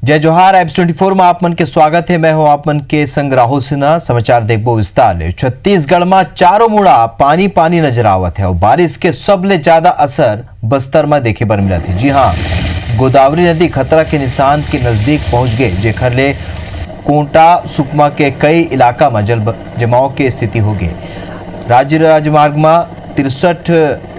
जय जोहार। एप्स 24 में आप मन के स्वागत है। मैं हूं आप मन के संग राहुल सिन्हा। समाचार देखबो विस्तार ले। छत्तीसगढ़ में चारों मुड़ा पानी पानी नजर आवत है और बारिश के सबले ज्यादा असर बस्तर में देखे बर मिला थी। जी हाँ, गोदावरी नदी खतरा के निशान के नजदीक पहुंच गए, जेखर ले कोंटा सुकमा के कई इलाका में जल जमाव की स्थिति हो गई। राज्य राजमार्ग में 63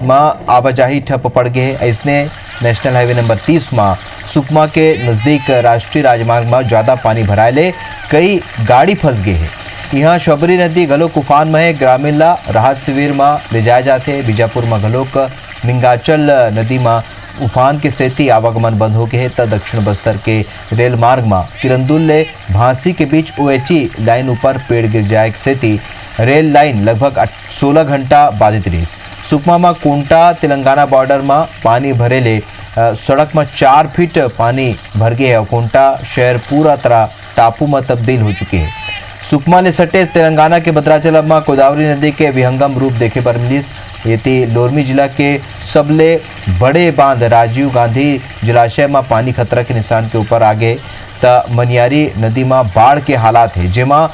में आवाजाही ठप पड़ गए। ऐसने नेशनल हाईवे नंबर 30 में सुकमा के नज़दीक राष्ट्रीय राजमार्ग में ज़्यादा पानी भराए कई गाड़ी फंस गए है। यहाँ शबरी नदी घलोक उफान में है। ग्रामीण ला राहत शिविर में ले जाए जाते। बीजापुर में घलोक मिंगाचल नदी में उफान के सेती आवागमन बंद हो गए है। तो दक्षिण बस्तर के रेल मार्ग में किरंदुल ले भांसी के बीच ओएची लाइन ऊपर पेड़ गिर जाए सेती रेल लाइन लगभग 16 घंटा बाधित रही। सुकमा में कोंटा तेलंगाना बॉर्डर में पानी भरे ले सड़क में 4 फीट पानी भर गए है। कोंटा शहर पूरा तरह टापू में तब्दील हो चुके हैं। सुकमा ले सटे तेलंगाना के भद्राचलम में गोदावरी नदी के विहंगम रूप देखे पर मिलिस। ये लोरमी जिला के सबले बड़े बांध राजीव गांधी जलाशय में पानी खतरा के निशान के ऊपर आ गए। तो मनियारी नदी में बाढ़ के हालात है, जेमा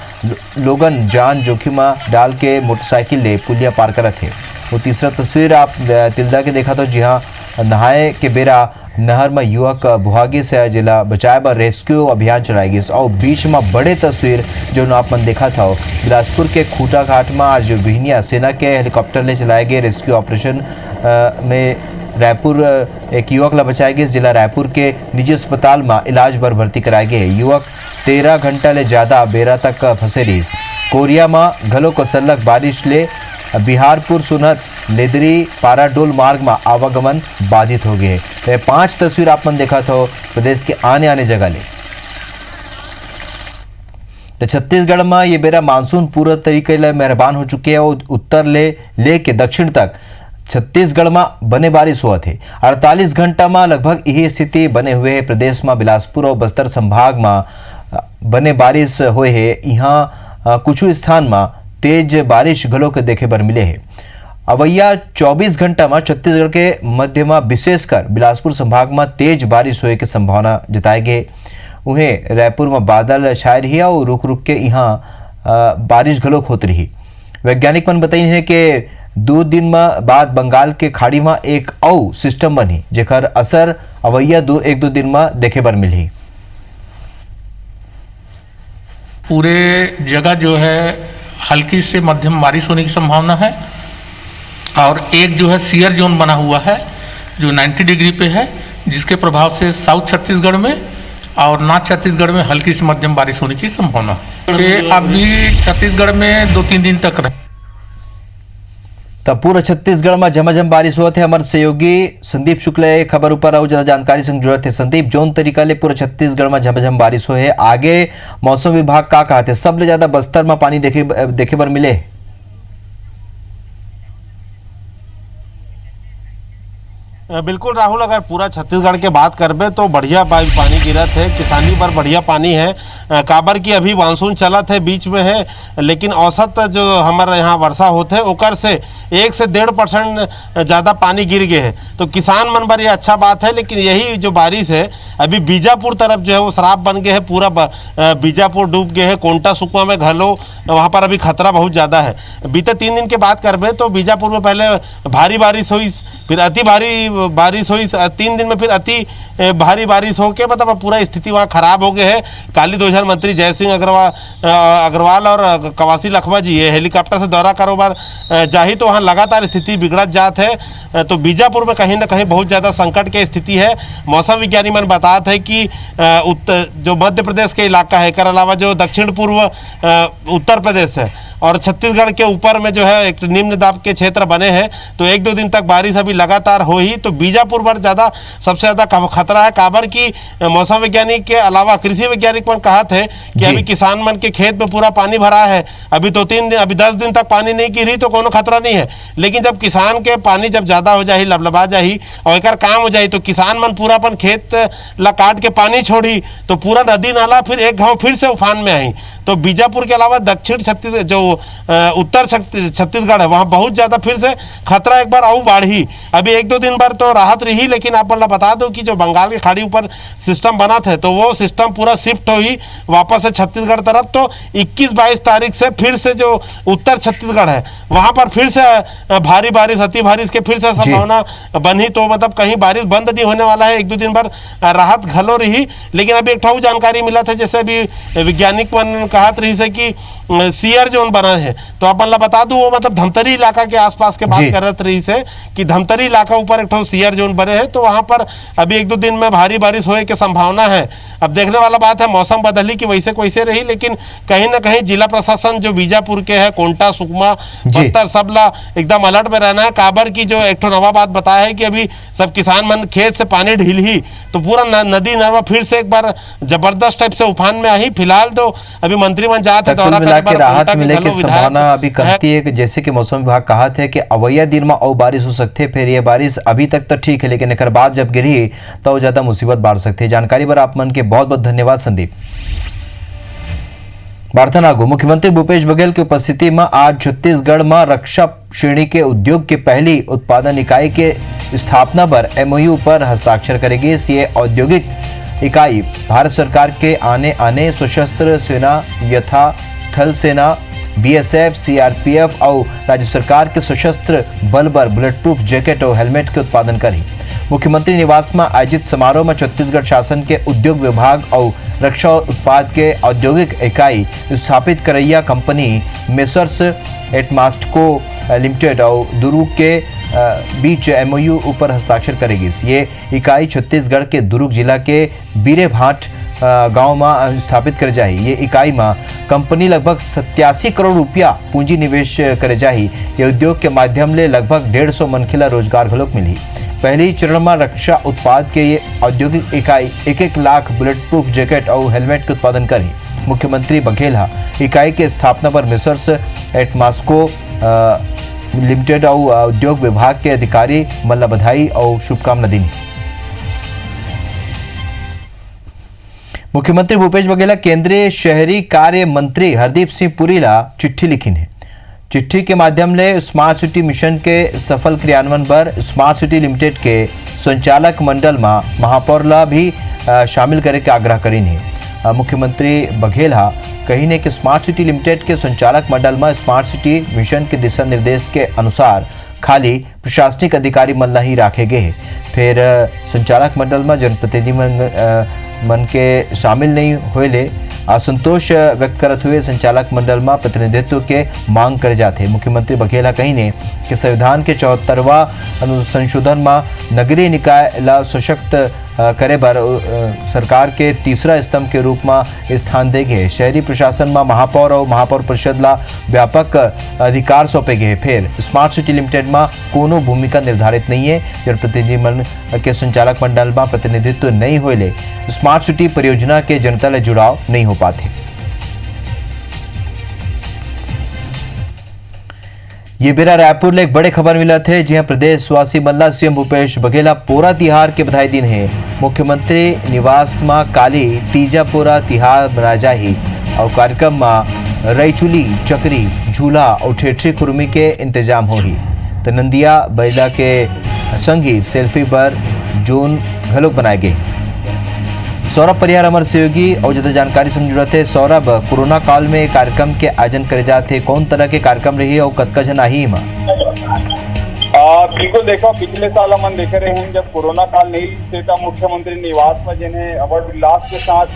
लोगन जान जोखिम में डाल के मोटरसाइकिल ले पुलिया पार करत है। वो तीसरा तस्वीर आप तिल्दा के देखा तो, जी हाँ, नहाए के बेरा नहर में युवक बुहागी से जिला बचाए बर रेस्क्यू अभियान चलाई गई। और बीच में बड़े तस्वीर जो आप मन देखा था, बिलासपुर के खूटा घाट में आज बिहनिया सेना के हेलीकॉप्टर ले चलाए गए रेस्क्यू ऑपरेशन में रायपुर एक युवक ला बचाए गए। जिला रायपुर के निजी अस्पताल में इलाज बर भर्ती कराए गए। युवक 13 घंटा ले ज्यादा बेरा तक फंसे रही। कोरिया में घलो को सलग बारिश ले बिहारपुर सुनत लेदरी पाराडोल मार्ग में आवागमन बाधित हो गए। तो 5 तस्वीर आप मन देखा था प्रदेश के आने जगह ले। तो छत्तीसगढ़ में ये बेरा मानसून पूरा तरीके ले मेहरबान हो चुके हैं और उत्तर ले के दक्षिण तक छत्तीसगढ़ में बने बारिश हुआ थे। 48 घंटा में लगभग यही स्थिति बने हुए है। प्रदेश में बिलासपुर और बस्तर संभाग में बने बारिश हुए है। यहाँ कुछ स्थान में तेज बारिश घलोक देखे बर मिले है। अवैया 24 घंटा में छत्तीसगढ़ के मध्य में विशेषकर बिलासपुर संभाग में तेज बारिश होने की संभावना जताई गई। उन्हें रायपुर में बादल छाए रही और रुक रुक के यहाँ बारिश घलोक होती रही। वैज्ञानिक मन बताई है कि 2 दिन में बाद बंगाल के खाड़ी में एक और सिस्टम बनी, जेकर असर अवैया 1-2 दिन में देखे बर मिली। पूरे जगह जो है हल्की से मध्यम बारिश होने की संभावना है। और एक जो है सीयर जोन बना हुआ है जो 90 डिग्री पे है, जिसके प्रभाव से साउथ छत्तीसगढ़ में और नॉर्थ छत्तीसगढ़ में हल्की से मध्यम बारिश होने की संभावना है। ये अभी छत्तीसगढ़ में 2-3 दिन तक रहे। तब पूरा छत्तीसगढ़ में झमाझम बारिश हुआ थे। हमारे सहयोगी संदीप शुक्ल खबर ऊपर और ज्यादा जानकारी से जुड़े थे। संदीप, जोन तरीका ले पूरा छत्तीसगढ़ में झमाझम बारिश हुए है, आगे मौसम विभाग का कहा थे सबले ज्यादा बस्तर में पानी देखे बर मिले। बिल्कुल राहुल, अगर पूरा छत्तीसगढ़ के बात करबे तो बढ़िया पानी गिरत है, किसानी पर बढ़िया पानी है। काबर की अभी मानसून चलत है, बीच में है, लेकिन औसत जो हमारे यहाँ वर्षा होते है ओकर से 1 से 1.5% ज़्यादा पानी गिर गए है। तो किसान मन पर ये अच्छा बात है। लेकिन यही जो बारिश है अभी बीजापुर तरफ जो है वो श्राप बन गए है। पूरा बीजापुर डूब गए है। कोंटा सुकमा में घलो वहाँ पर अभी खतरा बहुत ज़्यादा है। बीते 3 दिन के बात करबे तो बीजापुर में पहले भारी बारिश हुई, फिर अति भारी बारिश हुई, 3 दिन में फिर अति भारी बारिश हो के मतलब पूरा स्थिति वहाँ खराब हो गए है। काली ध्वज मंत्री जय सिंह अग्रवाल और कवासी लखमा जी ये हेलीकॉप्टर से दौरा कारोबार जाही तो वहाँ लगातार स्थिति बिगड़त जात है। तो बीजापुर में कहीं ना कहीं बहुत ज़्यादा संकट की स्थिति है। मौसम विज्ञानी मन बतात है कि जो मध्य प्रदेश के इलाका है, कर अलावा जो दक्षिण पूर्व उत्तर प्रदेश है और छत्तीसगढ़ के ऊपर में जो है एक निम्न दाब के क्षेत्र बने हैं, तो 1-2 दिन तक बारिश अभी लगातार हो ही। तो बीजापुर पर ज़्यादा सबसे ज़्यादा खतरा है। काबर की मौसम वैज्ञानिक के अलावा कृषि वैज्ञानिक मन कहा थे कि अभी किसान मन के खेत में पूरा पानी भरा है। अभी 10 दिन तक पानी नहीं गिरी तो कोनो खतरा नहीं है। लेकिन जब किसान के पानी जब ज़्यादा हो जाही, लबलबा जाही और एक काम हो जाही तो किसान मन पूरा अपन खेत ला काट के पानी छोड़ी तो पूरा नदी नाला फिर एक गाँव फिर से उफान में आई। तो बीजापुर के अलावा दक्षिण छत्तीसगढ़ जो उत्तर छत्तीसगढ़ है वहाँ बहुत ज़्यादा फिर से खतरा एक बार आऊ बढ़ी। अभी 1-2 दिन भर तो राहत रही, लेकिन आप मतलब बता दो कि जो बंगाल की खाड़ी ऊपर सिस्टम बना था तो वो सिस्टम पूरा शिफ्ट हुई वापस से छत्तीसगढ़ तरफ। तो 21-22 तारीख से फिर से जो उत्तर छत्तीसगढ़ है वहाँ पर फिर से भारी बारिश, अति बारिश के फिर से संभावना बनी। तो मतलब कहीं बारिश बंद नहीं होने वाला है, 1-2 दिन भर राहत घलो रही। लेकिन अभी एक ठाऊ जानकारी मिला था, जैसे अभी वैज्ञानिक मन कहत रही से कि सीयर जोन बना है, तो आप मतलब बता दूं वो मतलब धमतरी इलाका के आसपास के बात करत रही से कि धमतरी इलाका ऊपर एक ठाऊ सीयर जोन बने हैं, तो वहां पर अभी 1-2 दिन में भारी बारिश होने की संभावना है। अब देखने वाला बात है मौसम बदली की वैसे कैसे रही, लेकिन कहीं ना कहीं जिला प्रशासन जो बीजापुर के है, कोंटा, सुकमा, बस्तर, सबला एकदम अलर्ट में रहना है। काबर की जो एक नवा बात बताया है कि अभी सब किसान मन खेत से पानी ढील ही तो पूरा नदी नरवा फिर से एक बार जबरदस्त टाइप से उफान में आई। फिलहाल तो अभी मंत्री मन जाते दौरा के राहत मिले की संभावना अभी कहती है कि जैसे कि मौसम विभाग कहा था कि अवैया दिन में और बारिश हो सकते। फिर ये बारिश अभी तक तो ठीक है, लेकिन एक बाद जब गिरी तो ज्यादा मुसीबत बढ़ सकती है। जानकारी पर आप मन के बहुत बहुत धन्यवाद संदीप। वार्तानागु मुख्यमंत्री भूपेश बघेल की उपस्थिति में आज छत्तीसगढ़ में रक्षा श्रेणी के उद्योग की पहली उत्पादन इकाई के स्थापना पर MOU पर हस्ताक्षर करेगी। ये औद्योगिक इकाई भारत सरकार के आने सशस्त्र सेना यथा थल सेना, BSF, CRPF और राज्य सरकार के सशस्त्र बल पर बुलेट प्रूफ जैकेट और हेलमेट के उत्पादन करी। मुख्यमंत्री निवास में आयोजित समारोह में छत्तीसगढ़ शासन के उद्योग विभाग और रक्षा उत्पाद के औद्योगिक इकाई स्थापित करैया कंपनी मेसर्स एटमास्टको लिमिटेड और दुर्ग के बीच MOU ऊपर हस्ताक्षर करेगी। ये इकाई छत्तीसगढ़ के दुर्ग जिला के बीरेभाट गांव में स्थापित कर जाही। ये इकाई में कंपनी लगभग 87 करोड़ रुपया पूंजी निवेश करे जाही। ये उद्योग के माध्यम ले लगभग 150 मनखिला रोजगार घलोक मिली। पहली चरण में रक्षा उत्पाद के ये औद्योगिक इकाई 1-1 लाख बुलेट प्रूफ जैकेट और हेलमेट के उत्पादन करी। मुख्यमंत्री बघेल इकाई के स्थापना पर मेसर्स एटमास्को लिमिटेड और उद्योग विभाग के अधिकारी मल्ला बधाई और शुभकामना दी। मुख्यमंत्री भूपेश बघेल केंद्रीय शहरी कार्य मंत्री हरदीप सिंह पुरी ला चिट्ठी लिखी है। चिट्ठी के माध्यम ले स्मार्ट सिटी मिशन के सफल क्रियान्वयन पर स्मार्ट सिटी लिमिटेड के संचालक मंडल में महापौर ला भी शामिल करे के आग्रह करी है। मुख्यमंत्री बघेल कही ने कि स्मार्ट सिटी लिमिटेड के संचालक मंडल में स्मार्ट सिटी मिशन के दिशा निर्देश के अनुसार खाली प्रशासनिक अधिकारी मन ही राखे गए। फिर संचालक मंडल में जनप्रतिनिधि मन के शामिल नहीं होले असंतोष व्यक्त करते हुए संचालक मंडल में प्रतिनिधित्व के मांग करे जाते। मुख्यमंत्री बघेल कही ने कि संविधान के 74वां संशोधन में नगरीय निकाय ला सशक्त करे पर सरकार के तीसरा स्तंभ के रूप में स्थान दे गए। शहरी प्रशासन में महापौर और महापौर परिषद ला व्यापक अधिकार सौंपे गए। फिर स्मार्ट सिटी लिमिटेड में कोनो भूमिका निर्धारित नहीं है। जनप्रतिनिधि के संचालक मंडल में प्रतिनिधित्व नहीं होले स्मार्ट सिटी परियोजना के जनता ले जुड़ाव नहीं हो पाते। ये बेरा रायपुर ले एक बड़े खबर मिला थे। जी हाँ, प्रदेशवासी मल्ला CM भूपेश बघेल पोरा तिहार के बधाई दिन है। मुख्यमंत्री निवास में काली तीजा पोरा तिहार मनाया जाही और कार्यक्रम में रईचुली, चकरी, झूला और ठेठरी खुरमी के इंतजाम होही। तो नंदिया बैला के संगी सेल्फी पर जोन घलोक बनाए गए। सौरभ परिहार अमर सहयोगी और ज्यादा जानकारी से जुड़े थे। सौरभ, कोरोना काल में कार्यक्रम के आयोजन करे जाते, कौन तरह के कार्यक्रम रही और कतका जन आई? बिल्कुल देखो, पिछले साल हम देखे रहे हैं जब कोरोना काल नहीं थे तब मुख्यमंत्री निवास में जिन्हें अवध उल्लास के साथ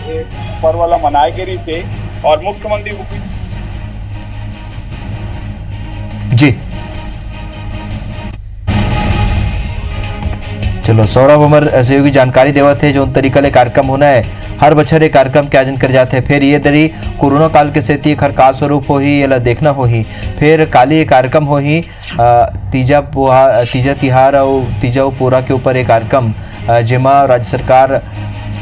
पर्व वाला मनाए गए थे और मुख्यमंत्री जी चलो सौरभ अमर सहयोगी जानकारी देवा थे जो तरीका ले कार्यक्रम होना है। हर बछर ये कार्यक्रम के आयोजन कर जाते हैं। फिर ये दरी कोरोना काल के सेती हर का स्वरूप हो ही या देखना हो ही। फिर काली ये कार्यक्रम हो ही तीजा तिहार और तीजा पोरा के ऊपर एक कार्यक्रम जेमा राज्य सरकार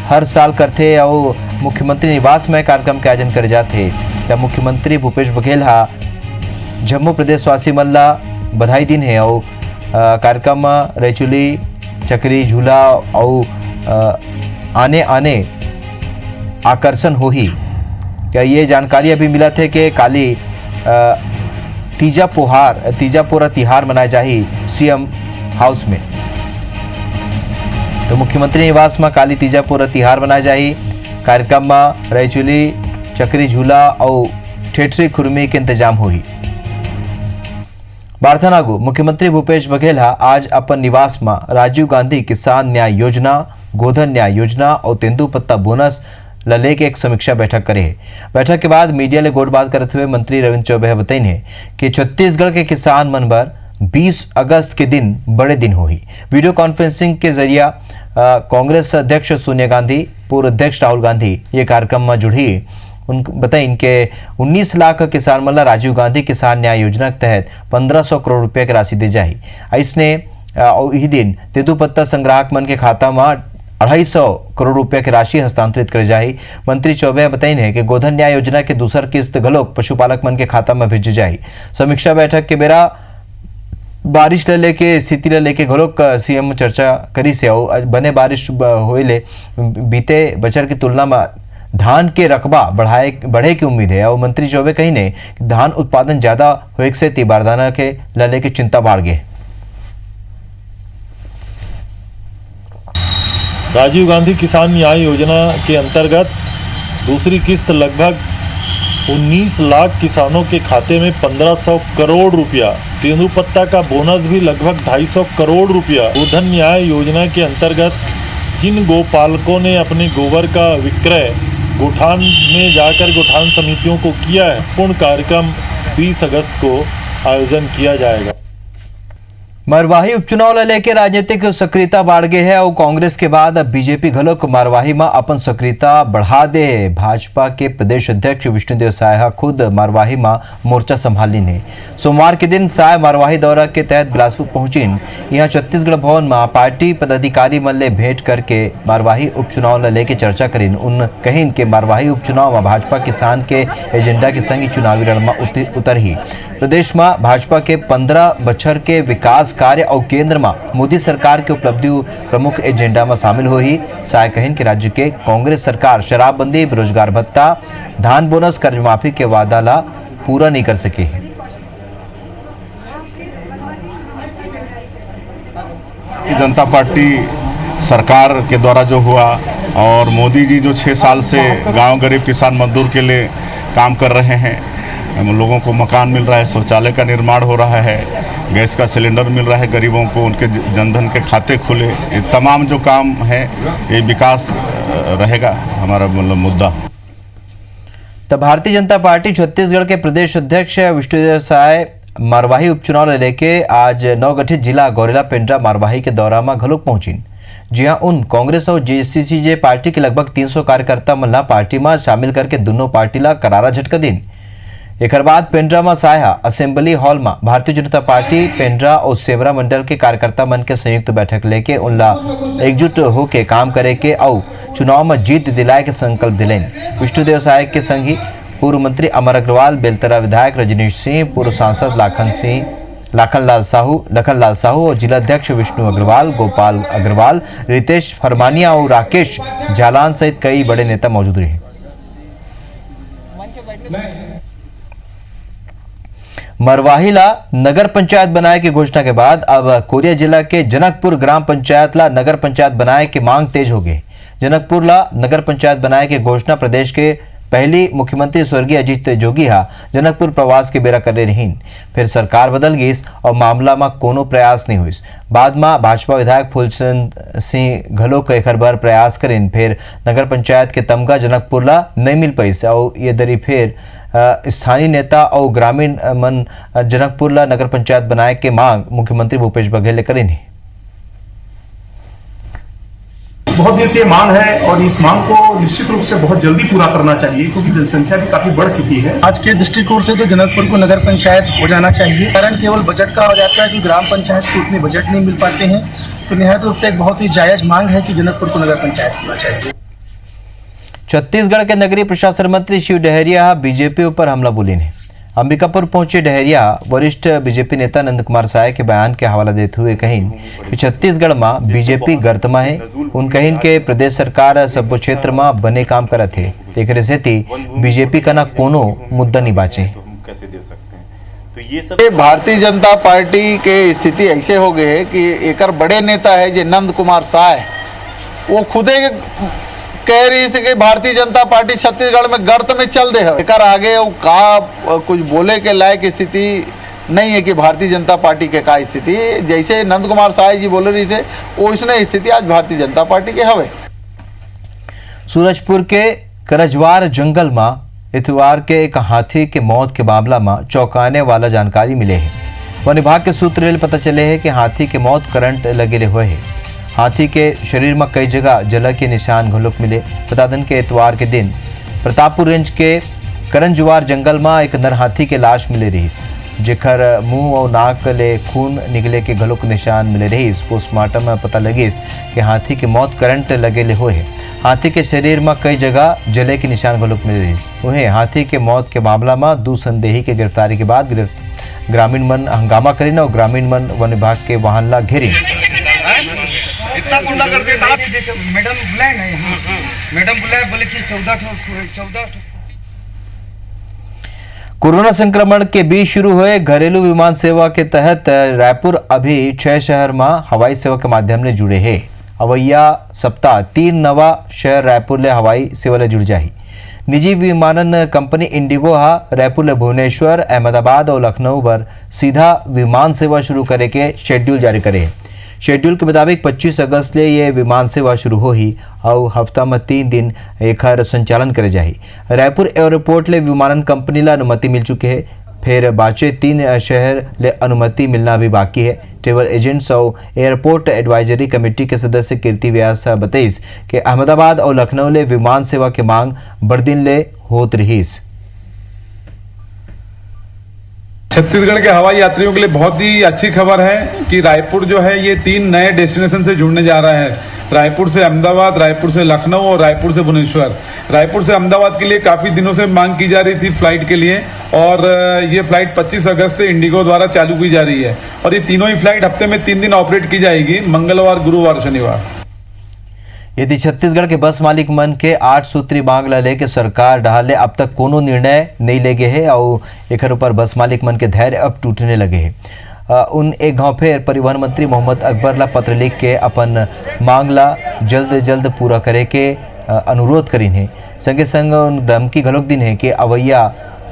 हर साल करते और मुख्यमंत्री निवास में कार्यक्रम के आयोजन कर जाते। तब मुख्यमंत्री भूपेश बघेल जम्मू प्रदेशवासी मल्ला बधाई दिन है और कार्यक्रम में रैचुली, चक्री, झूला और आने आकर्षण हो ही। क्या ये जानकारी अभी मिला थे कि काली तीजापुरा तिहार मनाए जाही सीएम हाउस में। तो मुख्यमंत्री निवास में काली तीजापुरा तिहार मनाए जाही। कार्यक्रम में रैचुली, चक्री झूला और ठेठरी खुरमी के इंतजाम हुई। बारथानागु मुख्यमंत्री भूपेश बघेल आज अपन निवास में राजीव गांधी किसान न्याय योजना, गोधन न्याय योजना और तेंदुपत्ता बोनस लले के एक समीक्षा बैठक करे। बैठक के बाद मीडिया ले गोट बात करते हुए मंत्री रविंद्र चौबे बताइने कि छत्तीसगढ़ के किसान मन बर 20 अगस्त के दिन बड़े दिन होही। वीडियो कॉन्फ्रेंसिंग के जरिए कांग्रेस अध्यक्ष सोनिया गांधी, पूर्व अध्यक्ष राहुल गांधी ये कार्यक्रम में जुड़ी। बताएं इनके 19 लाख किसान मन ला राजीव गांधी किसान न्याय योजना के तहत 1500 करोड़ रुपया की राशि दी जाही। इसने यही दिन तेंदुपत्ता संग्राहक मन के खाता में 250 करोड़ रुपया की राशि हस्तांतरित कर जाही। मंत्री चौबे बताइने कि गोधन न्याय योजना के दूसर किस्त घलोक पशुपालक मन के खाता में भेजी जाही। समीक्षा बैठक के बेरा बारिश ले लेके स्थिति ले लेके घलोक सीएम चर्चा करी से बने बारिश होइले बीते बछर की तुलना में धान के रकबा बढ़े की उम्मीद है। और मंत्री चौबे कही कि धान उत्पादन ज्यादा होए से बारदाना के लले की चिंता बढ़ गई। राजीव गांधी किसान न्याय योजना के अंतर्गत दूसरी किस्त लगभग 19 लाख किसानों के खाते में 1500 करोड़ रुपया, तेंदुपत्ता का बोनस भी लगभग 250 करोड़ रुपया। गोधन न्याय योजना के अंतर्गत जिन गोपालकों ने अपने गोबर का विक्रय गोठान में जाकर गोठान समितियों को किया है, पूर्ण कार्यक्रम 20 अगस्त को आयोजन किया जाएगा। मरवाही उपचुनाव ले लेके राजनीतिक सक्रियता बढ़ गई है और कांग्रेस के बाद अब बीजेपी घलोक मरवाही में अपन सक्रियता बढ़ा दे। भाजपा के प्रदेश अध्यक्ष विष्णुदेव साय खुद मरवाही में मोर्चा संभाली ने। सोमवार के दिन साय मरवाही दौरा के तहत बिलासपुर पहुंचिन। यहाँ छत्तीसगढ़ भवन में पार्टी पदाधिकारी मन ले भेंट करके मरवाही उपचुनाव ले लेके चर्चा करीन। उन कहीन के मरवाही उपचुनाव में भाजपा किसान के एजेंडा के संग चुनावी रण में उतरही। प्रदेश में भाजपा के 15 बछर के विकास कार्य और केंद्र में मोदी सरकार के उपलब्धि प्रमुख एजेंडा में शामिल होही। साय कहिन कि राज्य के कांग्रेस सरकार शराबबंदी, बेरोजगार भत्ता, धान बोनस, कर्ज माफी के वादा ला पूरा नहीं कर सके है। जनता पार्टी सरकार के द्वारा जो हुआ और मोदी जी जो 6 साल से गांव गरीब किसान मजदूर के लिए काम कर रहे हैं, लोगों को मकान मिल रहा है, शौचालय का निर्माण हो रहा है, गैस का सिलेंडर मिल रहा है गरीबों को, उनके जनधन के खाते खुले, ये तमाम जो काम है ये विकास रहेगा हमारा मुद्दा। तब भारतीय जनता पार्टी छत्तीसगढ़ के प्रदेश अध्यक्ष विष्णुदेव साय मरवाही उपचुनाव ले लेके आज नवगठित जिला गौरेला पेंड्रा मरवाही के दौरा में घलोक पहुंचिन। जी हाँ, उन कांग्रेस और जेसीसीजे पार्टी के लगभग 300 कार्यकर्ता मन ला पार्टी में शामिल करके दोनों पार्टी ला करारा झटका दिन। एक बाद पेंड्रा में साया असेंबली हॉल में भारतीय जनता पार्टी पेंड्रा और सेवरा मंडल के कार्यकर्ता मन के संयुक्त बैठक लेके उनला एकजुट होके काम करे के और चुनाव में जीत दिलाए के संकल्प दिलेन। विष्णुदेव साय के संग ही पूर्व मंत्री अमर अग्रवाल, बेलतरा विधायक रजनीश सिंह, पूर्व सांसद लखनलाल साहू और जिलाध्यक्ष विष्णु अग्रवाल, गोपाल अग्रवाल, रितेश फरमानिया और राकेश जालान सहित कई बड़े नेता मौजूद रहे। मरवाही ला नगर पंचायत बनाए की घोषणा के बाद अब कोरिया जिला के जनकपुर ग्राम पंचायत ला नगर पंचायत बनाए की मांग तेज हो गई। जनकपुर ला नगर पंचायत बनाए की घोषणा प्रदेश के पहली मुख्यमंत्री स्वर्गीय अजीत जोगी जनकपुर प्रवास के बेरा करे रहीन। फिर सरकार बदल गई और मामला में कोनो प्रयास नहीं हुई। बाद में भाजपा विधायक फूलचंद सिंह घलोक एक बार प्रयास करीन। फिर नगर पंचायत के तमगा जनकपुर ला नहीं मिल पाई और ये दरी फिर स्थानीय नेता और ग्रामीण मन जनकपुर ला नगर पंचायत बनाए के मांग मुख्यमंत्री भूपेश बघेल ने करी। बहुत दिन से ये मांग है और इस मांग को निश्चित रूप से बहुत जल्दी पूरा करना चाहिए क्योंकि जनसंख्या भी काफी बढ़ चुकी है। आज के दृष्टिकोण से तो जनकपुर को नगर पंचायत हो जाना चाहिए। कारण केवल बजट का हो जाता है कि ग्राम पंचायत को उतने बजट नहीं मिल पाते हैं, तो निहायत रूप से एक बहुत ही जायज मांग है कि जनकपुर को नगर पंचायत होना चाहिए। छत्तीसगढ़ के नगरीय प्रशासन मंत्री शिव डहरिया बीजेपी ऊपर हमला बोली ने। अंबिकापुर पहुंचे डहरिया वरिष्ठ बीजेपी नेता नंद कुमार साय के बयान के हवाला देते हुए कहिन कि छत्तीसगढ़ में बीजेपी गर्त में है। उन कहिन के प्रदेश सरकार सब क्षेत्र में बने काम करत है, एकरे सेती बीजेपी का ना कोनो मुद्दा नहीं बाचे। भारतीय जनता पार्टी के स्थिति ऐसे हो गए है कि एक बड़े नेता है जो नंद कुमार साय, वो खुदे कह रही है कि भारतीय जनता पार्टी छत्तीसगढ़ में गर्त में चल दे है। एक आगे वो का कुछ बोले के लायक स्थिति नहीं है कि भारतीय जनता पार्टी के का स्थिति, जैसे नंद कुमार साय जी बोले रही से वो इसने स्थिति आज भारतीय जनता पार्टी के हवे। सूरजपुर के करजवार जंगल में इतवार के एक हाथी के मौत के मामला में चौंकाने वाला जानकारी मिले है। वन विभाग के सूत्र ले पता चले है कि हाथी के मौत करंट लगे हुए है। हाथी के शरीर में कई जगह जल के निशान घुलुक मिले। बता दें कि इतवार के दिन प्रतापपुर रेंज के करंजवार जंगल में एक नर हाथी के लाश मिले रही, जेकर मुंह और नाक ले खून निकले के घुलुक निशान मिले रही। पोस्टमार्टम में पता लगी कि हाथी की मौत करंट लगे हुए है। हाथी के शरीर में कई जगह जले के निशान घुलुक मिले रही। वहीं हाथी के मौत के मामला में 2 संदेही के गिरफ्तारी के बाद ग्रामीण मन हंगामा करीन और ग्रामीण मन वन विभाग के वाहन ला घेरी। इतना गुंडा कर देता मैडम बुलाए नहीं, मैडम बुलाए बोले कि 14 कोरोना संक्रमण के बीच शुरू हुए घरेलू विमान सेवा के तहत रायपुर अभी 6 शहर में हवाई सेवा के माध्यम से जुड़े हैं। अवैया सप्ताह 3 नवा शहर रायपुर ले हवाई सेवा ले जुड़ जाही। निजी विमानन कंपनी इंडिगो हा रायपुर ले भुवनेश्वर, अहमदाबाद और लखनऊ पर सीधा विमान सेवा शुरू करे के शेड्यूल जारी करे। शेड्यूल के मुताबिक 25 अगस्त ले ये विमान सेवा शुरू हो ही और हफ्ता में 3 दिन एकर संचालन करे जाही। रायपुर एयरपोर्ट ले विमानन कंपनी ला अनुमति मिल चुके है, फिर बाचे 3 शहर ले अनुमति मिलना भी बाकी है। ट्रेवल एजेंट्स और एयरपोर्ट एडवाइजरी कमेटी के सदस्य कीर्ति व्यास बताइस कि अहमदाबाद और लखनऊ ले विमान सेवा के मांग बड़दिन ले होत रहीस। छत्तीसगढ़ के हवाई यात्रियों के लिए बहुत ही अच्छी खबर है कि रायपुर जो है ये 3 नए डेस्टिनेशन से जुड़ने जा रहा है। रायपुर से अहमदाबाद, रायपुर से लखनऊ और रायपुर से भुवनेश्वर। रायपुर से अहमदाबाद के लिए काफी दिनों से मांग की जा रही थी फ्लाइट के लिए, और ये फ्लाइट 25 अगस्त से इंडिगो द्वारा चालू की जा रही है और ये तीनों ही फ्लाइट हफ्ते में 3 दिन ऑपरेट की जाएगी, मंगलवार, गुरुवार, शनिवार। यदि छत्तीसगढ़ के बस मालिक मन के 8 सूत्री मांग ला लेके सरकार डहाले अब तक कोनो निर्णय नहीं लेगे है और एक ऊपर बस मालिक मन के धैर्य अब टूटने लगे है। उन एक गांव फिर परिवहन मंत्री मोहम्मद अकबर ला पत्र लिख के अपन मांग ला जल्द पूरा करे के अनुरोध करीन है। संगे संग उन धमकी घलोक दिन है कि अवैया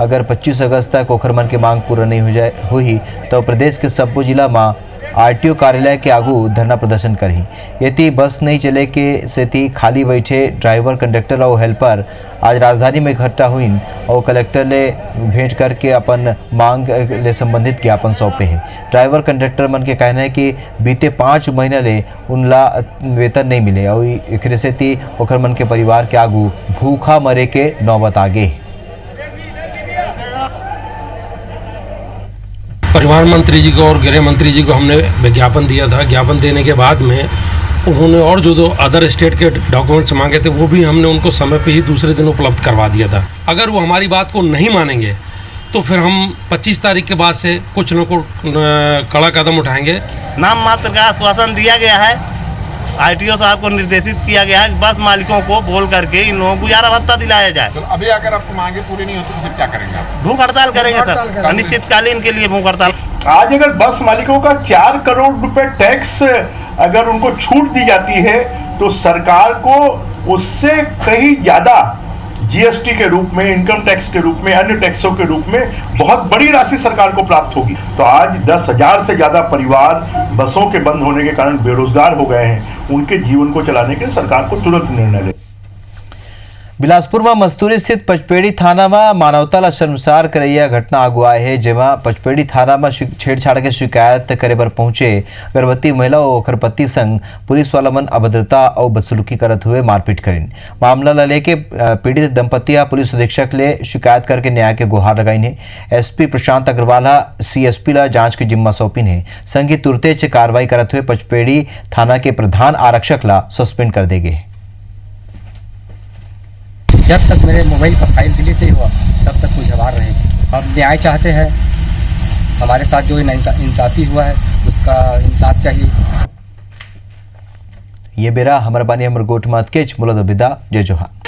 अगर 25 अगस्त तक ओखर मन के मांग पूरा नहीं हुई तो प्रदेश के सब्बो जिला में आरटीओ कार्यालय के आगू धरना प्रदर्शन करही। यदि बस नहीं चले के सेती खाली बैठे ड्राइवर, कंडक्टर और हेल्पर आज राजधानी में इकट्ठा हुईन और कलेक्टर ले भेंट करके अपन मांग ले संबंधित ज्ञापन सौंपे हैं। ड्राइवर, कंडक्टर मन के कहना है कि बीते 5 महीना ले उनला वेतन नहीं मिले और एकरे सेती ओखर मन के परिवार के आगू भूखा मरे के नौबत आगे। परिवहन मंत्री जी को और गृह मंत्री जी को हमने विज्ञापन दिया था। ज्ञापन देने के बाद में उन्होंने और जो अदर स्टेट के डॉक्यूमेंट्स मांगे थे वो भी हमने उनको समय पे ही दूसरे दिन उपलब्ध करवा दिया था। अगर वो हमारी बात को नहीं मानेंगे तो फिर हम 25 तारीख के बाद से कुछ न कुछ कड़ा कदम उठाएंगे। नाम मात्र का आश्वासन दिया गया है, आरटीओ साहब को निर्देशित किया गया है कि बस मालिकों को बोल करके इन लोगों को गुजारा भत्ता दिलाया जाए। तो अभी अगर आपको मांगे पूरी नहीं होती तो फिर क्या करेंगे आप? भूख हड़ताल करेंगे सर, अनिश्चितकालीन के लिए भूख हड़ताल। आज अगर बस मालिकों का 4 करोड़ रुपए टैक्स अगर उनको छूट दी जाती है तो सरकार को उससे कहीं ज्यादा जीएसटी के रूप में, इनकम टैक्स के रूप में, अन्य टैक्सों के रूप में बहुत बड़ी राशि सरकार को प्राप्त होगी। तो आज 10,000 से ज्यादा परिवार बसों के बंद होने के कारण बेरोजगार हो गए हैं। उनके जीवन को चलाने के लिए सरकार को तुरंत निर्णय ले। बिलासपुर में मस्तूरी स्थित पचपेड़ी थाना में मानवता ला शर्मसार करैया घटना आगू आए है, जेमा पचपेड़ी थाना में छेड़छाड़ के शिकायत करे पर पहुंचे गर्भवती महिला और ओखर पति संग पुलिस वाला मन अभद्रता और बदसलूकी करत हुए मारपीट करीन। मामला ला लेके पीड़ित दंपतिया पुलिस अधीक्षक ले शिकायत करके न्याय के गुहार लगाइन है। एसपी प्रशांत अग्रवाल सीएसपी ला जांच की जिम्मा सौंपिन है। संगी तुरते च कार्रवाई करत हुए पचपेड़ी थाना के प्रधान आरक्षक ला सस्पेंड कर देगे। जब तक मेरे मोबाइल का फाइल डिलीट नहीं हुआ तब तक मुझे वार रहेगी। हम न्याय चाहते हैं, हमारे साथ जो इंसाफी हुआ है उसका इंसाफ चाहिए। ये बेरा हमारा बानी हमर गोट मात केच मुलद बिदा जय जोहार।